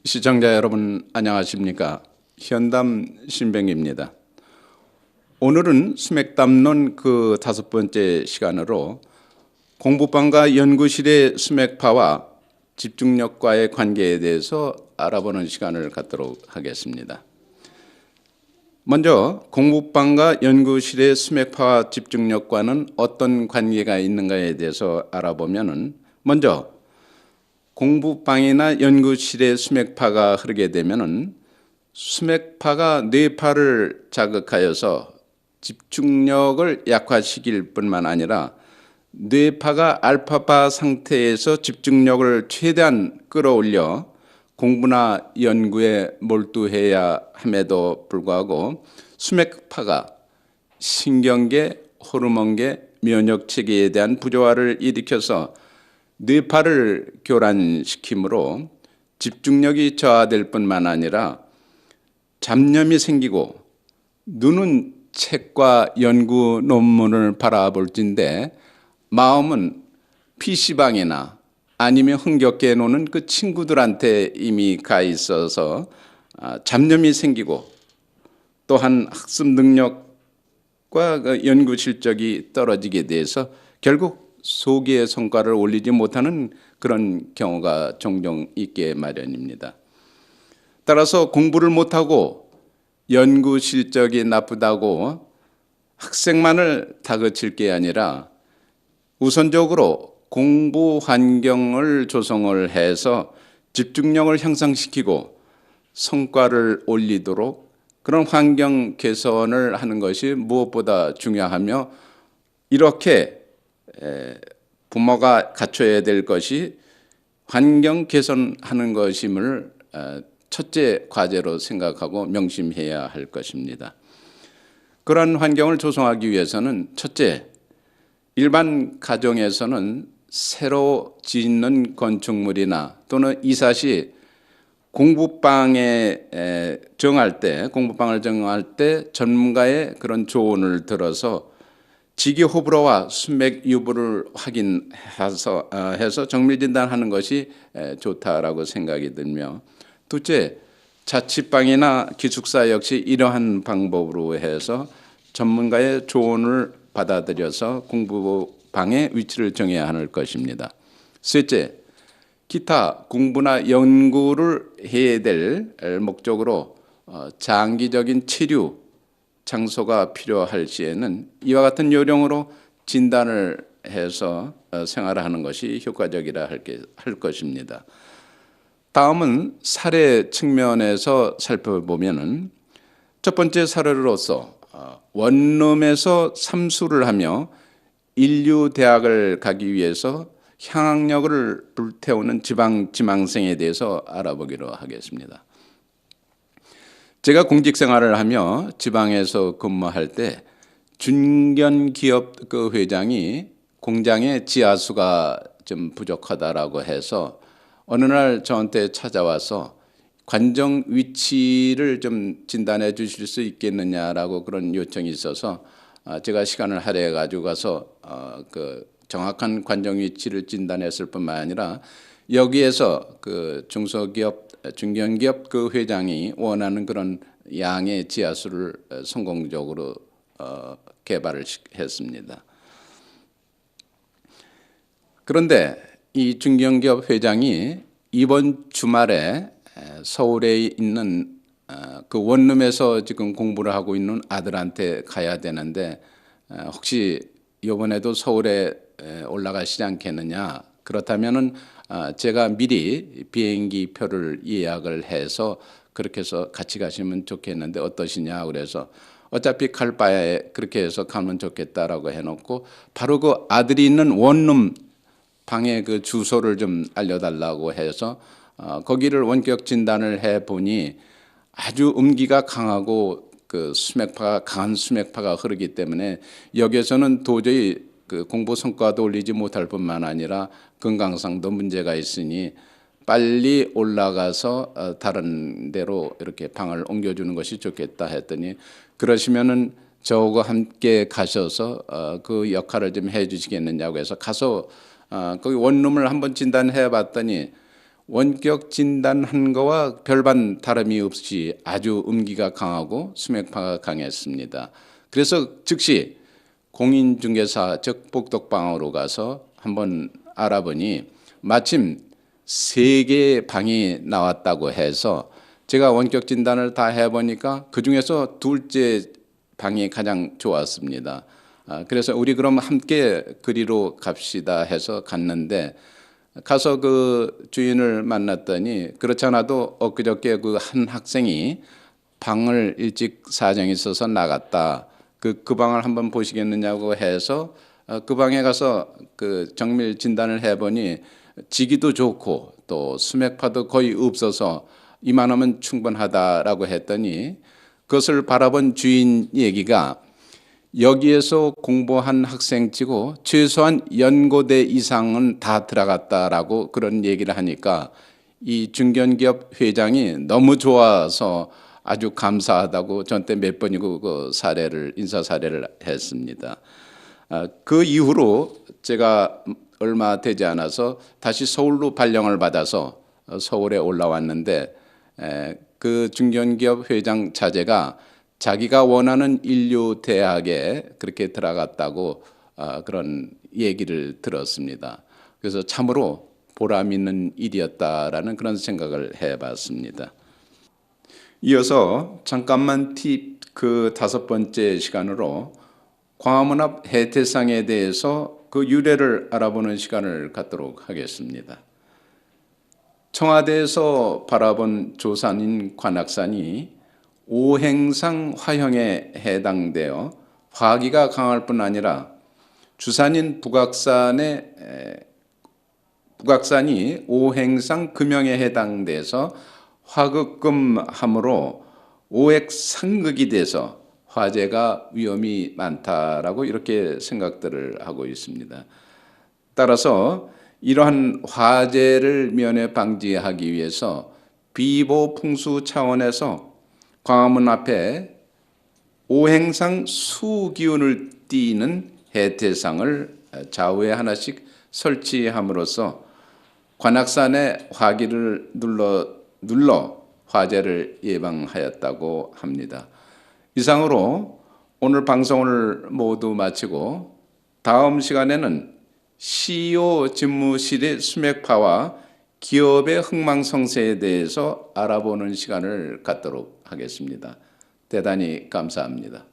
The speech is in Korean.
시청자 여러분 안녕하십니까? 현담 신병입니다. 오늘은 수맥담론 그 5번째 시간으로 공부방과 연구실의 수맥파와 집중력과의 관계에 대해서 알아보는 시간을 갖도록 하겠습니다. 먼저 공부방과 연구실의 수맥파와 집중력과는 어떤 관계가 있는가에 대해서 알아보면은 먼저 공부방이나 연구실의 수맥파가 흐르게 되면은 수맥파가 뇌파를 자극하여서 집중력을 약화시킬 뿐만 아니라 뇌파가 알파파 상태에서 집중력을 최대한 끌어올려 공부나 연구에 몰두해야 함에도 불구하고 수맥파가 신경계, 호르몬계, 면역체계에 대한 부조화를 일으켜서 뇌파를 교란시키므로 집중력이 저하될 뿐만 아니라 잡념이 생기고 눈은 책과 연구 논문을 바라볼진데 마음은 PC방이나 아니면 흥겹게 노는 그 친구들한테 이미 가 있어서 잡념이 생기고 또한 학습 능력과 그 연구 실적이 떨어지게 돼서 결국 소기의 성과를 올리지 못하는 그런 경우가 종종 있게 마련입니다. 따라서 공부를 못하고 연구 실적이 나쁘다고 학생만을 다그칠 게 아니라 우선적으로 공부 환경을 조성을 해서 집중력을 향상시키고 성과를 올리도록 그런 환경 개선을 하는 것이 무엇보다 중요하며 이렇게 부모가 갖춰야 될 것이 환경 개선하는 것임을 첫째 과제로 생각하고 명심해야 할 것입니다. 그런 환경을 조성하기 위해서는 첫째, 일반 가정에서는 새로 짓는 건축물이나 또는 이삿이 공부방을 정할 때 전문가의 그런 조언을 들어서 지기 호불호와 수맥 유불을 확인해서 정밀 진단하는 것이 좋다라고 생각이 들며, 둘째, 자취방이나 기숙사 역시 이러한 방법으로 해서 전문가의 조언을 받아들여서 공부방의 위치를 정해야 할 것입니다. 셋째, 기타 공부나 연구를 해야 될 목적으로 장기적인 치료 장소가 필요할 시에는 이와 같은 요령으로 진단을 해서 생활하는 것이 효과적이라 할 것입니다. 다음은 사례 측면에서 살펴보면은 첫 번째 사례로서 원룸에서 삼수를 하며 인류대학을 가기 위해서 향학력을 불태우는 지망생에 대해서 알아보기로 하겠습니다. 제가 공직생활을 하며 지방에서 근무할 때 중견기업 그 회장이 공장의 지하수가 좀 부족하다라고 해서 어느 날 저한테 찾아와서 관정 위치를 좀 진단해 주실 수 있겠느냐라고 그런 요청이 있어서 제가 시간을 할애해 가지고 가서 그 정확한 관정 위치를 진단했을 뿐만 아니라 여기에서 그 중소기업, 중견기업 그 회장이 원하는 그런 양의 지하수를 성공적으로 개발을 했습니다. 그런데 이 중견기업 회장이 이번 주말에 서울에 있는 그 원룸에서 지금 공부를 하고 있는 아들한테 가야 되는데 혹시 이번에도 서울에 올라가시지 않겠느냐, 그렇다면은 제가 미리 비행기 표를 예약을 해서 그렇게 해서 같이 가시면 좋겠는데 어떠시냐, 그래서 어차피 갈 바에 그렇게 해서 가면 좋겠다라고 해놓고 바로 그 아들이 있는 원룸 방의 그 주소를 좀 알려달라고 해서 거기를 원격 진단을 해보니 아주 음기가 강하고 그 강한 수맥파가 흐르기 때문에 여기에서는 도저히 그 공부 성과도 올리지 못할 뿐만 아니라 건강상도 문제가 있으니 빨리 올라가서 다른 데로 이렇게 방을 옮겨주는 것이 좋겠다 했더니, 그러시면은 저하고 함께 가셔서 그 역할을 좀 해 주시겠느냐고 해서 가서 거기 원룸을 한번 진단해 봤더니 원격 진단한 거와 별반 다름이 없이 아주 음기가 강하고 수맥파가 강했습니다. 그래서 즉시 공인중개사 즉 복덕방으로 가서 한번 알아보니 마침 3개의 방이 나왔다고 해서 제가 원격 진단을 다 해보니까 그중에서 둘째 방이 가장 좋았습니다. 그래서 우리 그럼 함께 그리로 갑시다 해서 갔는데 가서 그 주인을 만났더니 그렇지 않아도 엊그저께 그 한 학생이 방을 일찍 사정이 있어서 나갔다. 그 방을 한번 보시겠느냐고 해서 그 방에 가서 그 정밀 진단을 해보니 지기도 좋고 또 수맥파도 거의 없어서 이만하면 충분하다라고 했더니 그것을 바라본 주인 얘기가 여기에서 공부한 학생치고 최소한 연고대 이상은 다 들어갔다라고 그런 얘기를 하니까 이 중견기업 회장이 너무 좋아서 아주 감사하다고 저한테 몇 번이고 그 인사 사례를 했습니다. 그 이후로 제가 얼마 되지 않아서 다시 서울로 발령을 받아서 서울에 올라왔는데 그 중견기업 회장 자제가 자기가 원하는 인류 대학에 그렇게 들어갔다고 그런 얘기를 들었습니다. 그래서 참으로 보람 있는 일이었다라는 그런 생각을 해봤습니다. 이어서 잠깐만 그 5번째 시간으로 광화문 앞 해태상에 대해서 그 유래를 알아보는 시간을 갖도록 하겠습니다. 청와대에서 바라본 조산인 관악산이 오행상 화형에 해당되어 화기가 강할 뿐 아니라 주산인 북악산이 오행상 금형에 해당돼서 화극금함으로 오액상극이 돼서 화재가 위험이 많다라고 이렇게 생각들을 하고 있습니다. 따라서 이러한 화재를 면해 방지하기 위해서 비보풍수 차원에서 광화문 앞에 오행상 수기운을 띠는 해태상을 좌우에 하나씩 설치함으로써 관악산의 화기를 눌러 화재를 예방하였다고 합니다. 이상으로 오늘 방송을 모두 마치고 다음 시간에는 CEO 집무실의 수맥파와 기업의 흥망성쇠에 대해서 알아보는 시간을 갖도록 하겠습니다. 대단히 감사합니다.